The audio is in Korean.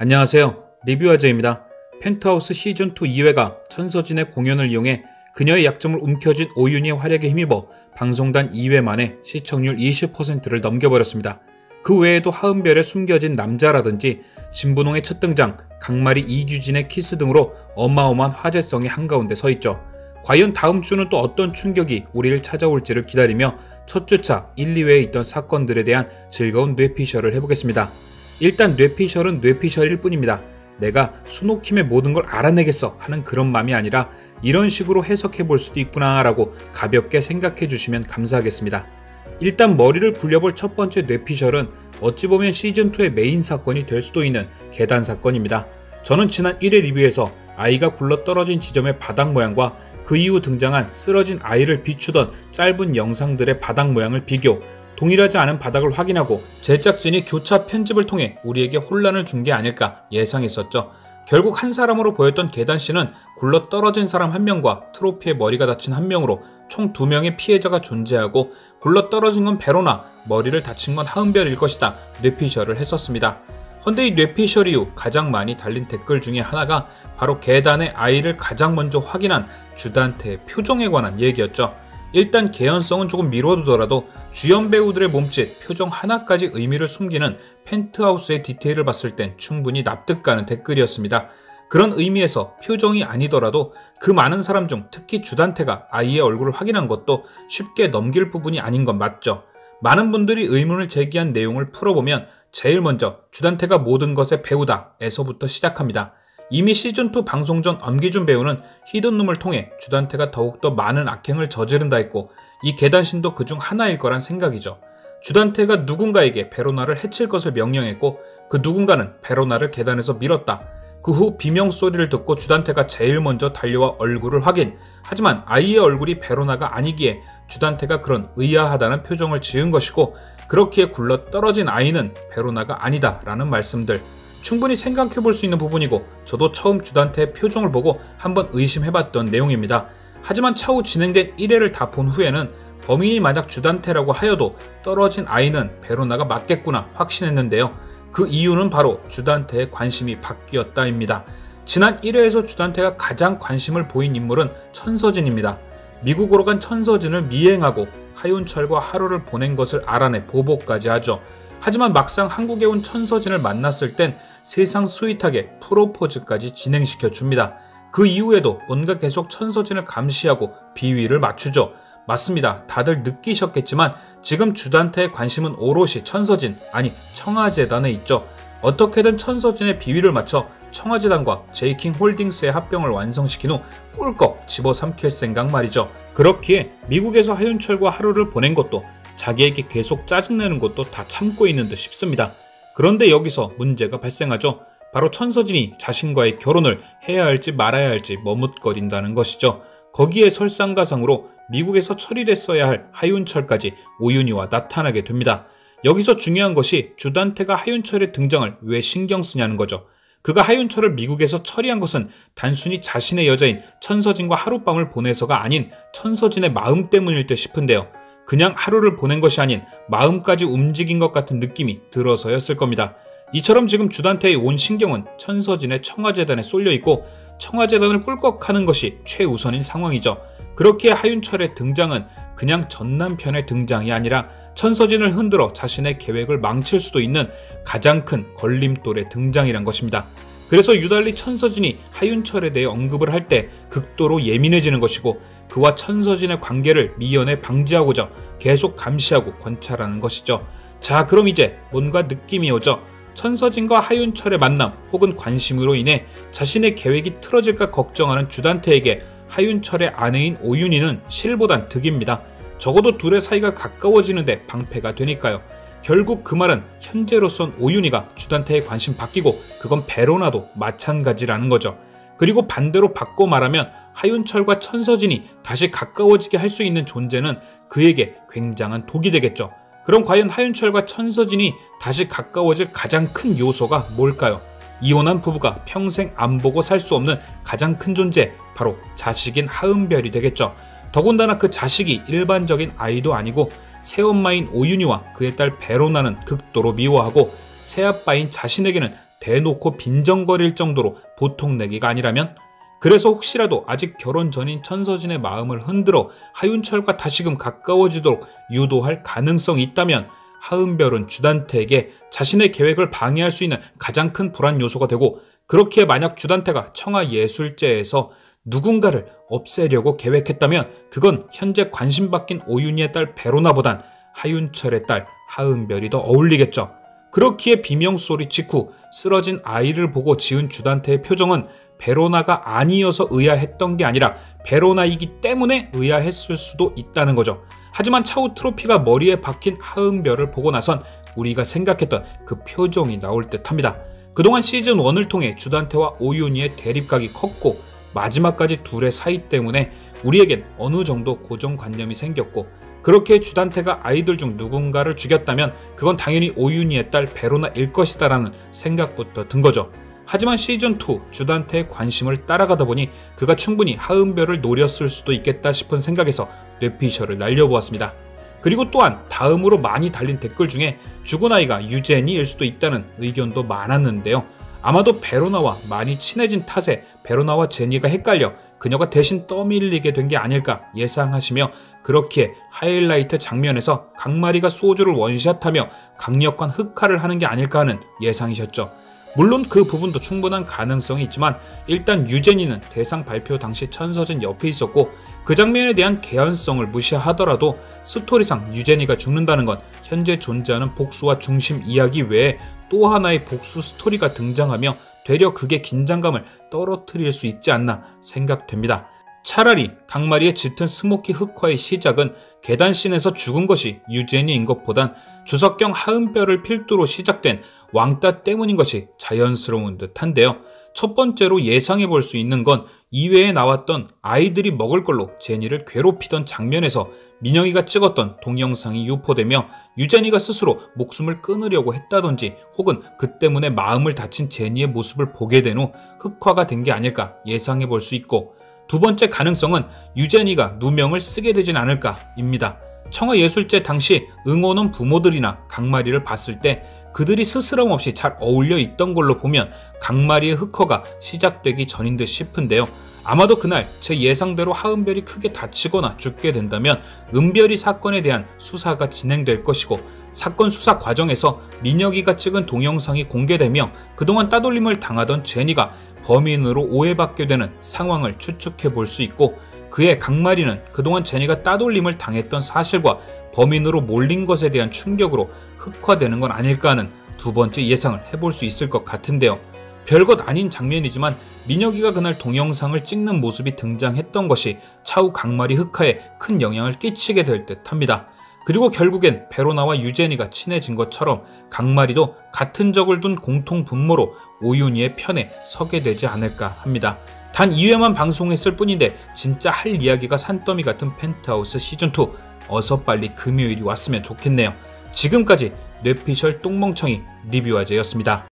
안녕하세요. 리뷰아재입니다. 펜트하우스 시즌2 2회가 천서진의 공연을 이용해 그녀의 약점을 움켜쥔 오윤희의 활약에 힘입어 방송단 2회 만에 시청률 20%를 넘겨버렸습니다. 그 외에도 하은별의 숨겨진 남자라든지 진분홍의 첫 등장, 강마리 이규진의 키스 등으로 어마어마한 화제성이 한가운데 서있죠. 과연 다음 주는 또 어떤 충격이 우리를 찾아올지를 기다리며 첫 주차 1, 2회에 있던 사건들에 대한 즐거운 뇌피셜을 해보겠습니다. 일단 뇌피셜은 뇌피셜일 뿐입니다. 내가 수노킴의 모든 걸 알아내겠어 하는 그런 맘이 아니라 이런 식으로 해석해 볼 수도 있구나 라고 가볍게 생각해 주시면 감사하겠습니다. 일단 머리를 굴려볼 첫 번째 뇌피셜은 어찌 보면 시즌2의 메인 사건이 될 수도 있는 계단 사건입니다. 저는 지난 1회 리뷰에서 아이가 굴러 떨어진 지점의 바닥 모양과 그 이후 등장한 쓰러진 아이를 비추던 짧은 영상들의 바닥 모양을 비교, 동일하지 않은 바닥을 확인하고 제작진이 교차 편집을 통해 우리에게 혼란을 준 게 아닐까 예상했었죠. 결국 한 사람으로 보였던 계단씬은 굴러 떨어진 사람 한 명과 트로피에 머리가 다친 한 명으로 총 2명의 피해자가 존재하고 굴러 떨어진 건 베로나, 머리를 다친 건 하은별일 것이다 뇌피셜을 했었습니다. 헌데 이 뇌피셜 이후 가장 많이 달린 댓글 중에 하나가 바로 계단의 아이를 가장 먼저 확인한 주단태의 표정에 관한 얘기였죠. 일단 개연성은 조금 미뤄두더라도 주연 배우들의 몸짓, 표정 하나까지 의미를 숨기는 펜트하우스의 디테일을 봤을 땐 충분히 납득가는 댓글이었습니다. 그런 의미에서 표정이 아니더라도 그 많은 사람 중 특히 주단태가 아이의 얼굴을 확인한 것도 쉽게 넘길 부분이 아닌 건 맞죠. 많은 분들이 의문을 제기한 내용을 풀어보면 제일 먼저 주단태가 모든 것의 배우다 에서부터 시작합니다. 이미 시즌2 방송 전 엄기준 배우는 히든룸을 통해 주단태가 더욱더 많은 악행을 저지른다 했고 이 계단신도 그중 하나일 거란 생각이죠. 주단태가 누군가에게 베로나를 해칠 것을 명령했고 그 누군가는 베로나를 계단에서 밀었다. 그 후 비명소리를 듣고 주단태가 제일 먼저 달려와 얼굴을 확인. 하지만 아이의 얼굴이 베로나가 아니기에 주단태가 그런 의아하다는 표정을 지은 것이고 그렇기에 굴러 떨어진 아이는 베로나가 아니다 라는 말씀들 충분히 생각해볼 수 있는 부분이고 저도 처음 주단태의 표정을 보고 한번 의심해봤던 내용입니다. 하지만 차후 진행된 1회를 다 본 후에는 범인이 만약 주단태라고 하여도 떨어진 아이는 베로나가 맞겠구나 확신했는데요. 그 이유는 바로 주단태의 관심이 바뀌었다입니다. 지난 1회에서 주단태가 가장 관심을 보인 인물은 천서진입니다. 미국으로 간 천서진을 미행하고 하윤철과 하루를 보낸 것을 알아내 보복까지 하죠. 하지만 막상 한국에 온 천서진을 만났을 땐 세상 스윗하게 프로포즈까지 진행시켜줍니다. 그 이후에도 뭔가 계속 천서진을 감시하고 비위를 맞추죠. 맞습니다. 다들 느끼셨겠지만 지금 주단태의 관심은 오롯이 천서진, 아니 청아재단에 있죠. 어떻게든 천서진의 비위를 맞춰 청아재단과 제이킹 홀딩스의 합병을 완성시킨 후 꿀꺽 집어삼킬 생각 말이죠. 그렇기에 미국에서 하윤철과 하루를 보낸 것도 자기에게 계속 짜증내는 것도 다 참고 있는 듯 싶습니다. 그런데 여기서 문제가 발생하죠. 바로 천서진이 자신과의 결혼을 해야 할지 말아야 할지 머뭇거린다는 것이죠. 거기에 설상가상으로 미국에서 처리됐어야 할 하윤철까지 오윤희와 나타나게 됩니다. 여기서 중요한 것이 주단태가 하윤철의 등장을 왜 신경 쓰냐는 거죠. 그가 하윤철을 미국에서 처리한 것은 단순히 자신의 여자인 천서진과 하룻밤을 보내서가 아닌 천서진의 마음 때문일 듯 싶은데요. 그냥 하루를 보낸 것이 아닌 마음까지 움직인 것 같은 느낌이 들어서였을 겁니다. 이처럼 지금 주단태의 온 신경은 천서진의 청아재단에 쏠려있고 청아재단을 꿀꺽하는 것이 최우선인 상황이죠. 그렇기에 하윤철의 등장은 그냥 전남편의 등장이 아니라 천서진을 흔들어 자신의 계획을 망칠 수도 있는 가장 큰 걸림돌의 등장이란 것입니다. 그래서 유달리 천서진이 하윤철에 대해 언급을 할 때 극도로 예민해지는 것이고 그와 천서진의 관계를 미연에 방지하고자 계속 감시하고 관찰하는 것이죠. 자, 그럼 이제 뭔가 느낌이 오죠. 천서진과 하윤철의 만남 혹은 관심으로 인해 자신의 계획이 틀어질까 걱정하는 주단태에게 하윤철의 아내인 오윤희는 실보단 득입니다. 적어도 둘의 사이가 가까워지는데 방패가 되니까요. 결국 그 말은 현재로선 오윤희가 주단태에 관심 바뀌고 그건 베로나도 마찬가지라는 거죠. 그리고 반대로 바꿔 말하면 하윤철과 천서진이 다시 가까워지게 할 수 있는 존재는 그에게 굉장한 독이 되겠죠. 그럼 과연 하윤철과 천서진이 다시 가까워질 가장 큰 요소가 뭘까요? 이혼한 부부가 평생 안 보고 살 수 없는 가장 큰 존재, 바로 자식인 하은별이 되겠죠. 더군다나 그 자식이 일반적인 아이도 아니고 새엄마인 오윤희와 그의 딸 베로나는 극도로 미워하고 새아빠인 자신에게는 대놓고 빈정거릴 정도로 보통 내기가 아니라면? 그래서 혹시라도 아직 결혼 전인 천서진의 마음을 흔들어 하윤철과 다시금 가까워지도록 유도할 가능성이 있다면 하은별은 주단태에게 자신의 계획을 방해할 수 있는 가장 큰 불안 요소가 되고, 그렇기에 만약 주단태가 청아예술제에서 누군가를 없애려고 계획했다면 그건 현재 관심받긴 오윤희의 딸 베로나보단 하윤철의 딸 하은별이 더 어울리겠죠. 그렇기에 비명소리 직후 쓰러진 아이를 보고 지은 주단태의 표정은 베로나가 아니어서 의아했던 게 아니라 베로나이기 때문에 의아했을 수도 있다는 거죠. 하지만 차후 트로피가 머리에 박힌 하은별을 보고 나선 우리가 생각했던 그 표정이 나올 듯합니다. 그동안 시즌1을 통해 주단태와 오윤희의 대립각이 컸고 마지막까지 둘의 사이 때문에 우리에겐 어느 정도 고정관념이 생겼고, 그렇게 주단태가 아이들 중 누군가를 죽였다면 그건 당연히 오윤희의 딸 베로나일 것이다 라는 생각부터 든 거죠. 하지만 시즌2 주단태의 관심을 따라가다 보니 그가 충분히 하은별을 노렸을 수도 있겠다 싶은 생각에서 뇌피셜을 날려보았습니다. 그리고 또한 다음으로 많이 달린 댓글 중에 죽은 아이가 유제니일 수도 있다는 의견도 많았는데요. 아마도 베로나와 많이 친해진 탓에 베로나와 제니가 헷갈려 그녀가 대신 떠밀리게 된 게 아닐까 예상하시며, 그렇기에 하이라이트 장면에서 강마리가 소주를 원샷하며 강력한 흑화를 하는 게 아닐까 하는 예상이셨죠. 물론 그 부분도 충분한 가능성이 있지만 일단 유제니는 대상 발표 당시 천서진 옆에 있었고 그 장면에 대한 개연성을 무시하더라도 스토리상 유제니가 죽는다는 건 현재 존재하는 복수와 중심 이야기 외에 또 하나의 복수 스토리가 등장하며 되려 그게 긴장감을 떨어뜨릴 수 있지 않나 생각됩니다. 차라리 강마리의 짙은 스모키 흑화의 시작은 계단씬에서 죽은 것이 유제니인 것보단 주석경 하은별을 필두로 시작된 왕따 때문인 것이 자연스러운 듯한데요. 첫 번째로 예상해 볼 수 있는 건 이외에 나왔던 아이들이 먹을 걸로 제니를 괴롭히던 장면에서 민영이가 찍었던 동영상이 유포되며 유제니가 스스로 목숨을 끊으려고 했다든지 혹은 그 때문에 마음을 다친 제니의 모습을 보게 된 후 흑화가 된 게 아닐까 예상해 볼 수 있고, 두 번째 가능성은 유제니가 누명을 쓰게 되진 않을까입니다. 청아예술제 당시 응원원 부모들이나 강마리를 봤을 때 그들이 스스럼 없이 잘 어울려 있던 걸로 보면 강마리의 흑화가 시작되기 전인 듯 싶은데요. 아마도 그날 제 예상대로 하은별이 크게 다치거나 죽게 된다면 은별이 사건에 대한 수사가 진행될 것이고, 사건 수사 과정에서 민혁이가 찍은 동영상이 공개되며 그동안 따돌림을 당하던 제니가 범인으로 오해받게 되는 상황을 추측해 볼 수 있고, 그의 강마리는 그동안 제니가 따돌림을 당했던 사실과 범인으로 몰린 것에 대한 충격으로 흑화되는 건 아닐까 하는 두 번째 예상을 해볼 수 있을 것 같은데요. 별것 아닌 장면이지만 민혁이가 그날 동영상을 찍는 모습이 등장했던 것이 차후 강마리 흑화에 큰 영향을 끼치게 될 듯합니다. 그리고 결국엔 베로나와 유제니가 친해진 것처럼 강마리도 같은 적을 둔 공통 분모로 오윤희의 편에 서게 되지 않을까 합니다. 단 2회만 방송했을 뿐인데 진짜 할 이야기가 산더미 같은 펜트하우스 시즌2 어서 빨리 금요일이 왔으면 좋겠네요. 지금까지 뇌피셜 똥멍청이 리뷰아재였습니다.